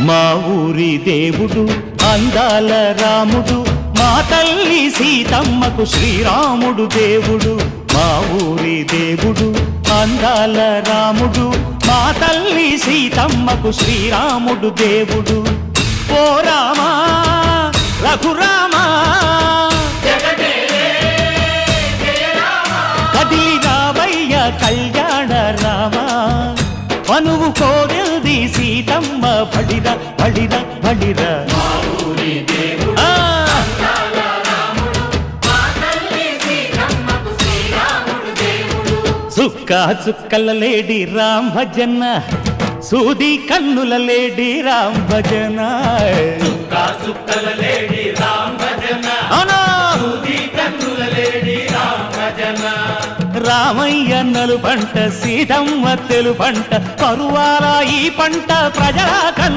మా ఊరి దేవుడు అందాల రాముడు, మా తల్లి సీతమ్మకు శ్రీరాముడు దేవుడు. మా ఊరి దేవుడు అందాల రాముడు, మా తల్లి సీతమ్మకు శ్రీరాముడు దేవుడు. ఓ రామా రఘురామా కదిలి రావయ్య కళ్యాణ రామా, మనువు కోరింది సీతమ్మ బడిర బడిర బడిర. చుక్క చుక్కల లేడి రామ్ భజన, సూది కన్నుల లేడి రామ్ భజన. చుక్కల లేడి రామ్ భజన, సూది కన్నుల లేడి రామ్ భజన. రామయ్య నలు పంట, సీతమ్మ తెలు పంట, పరువాల ఈ పంట ప్రజల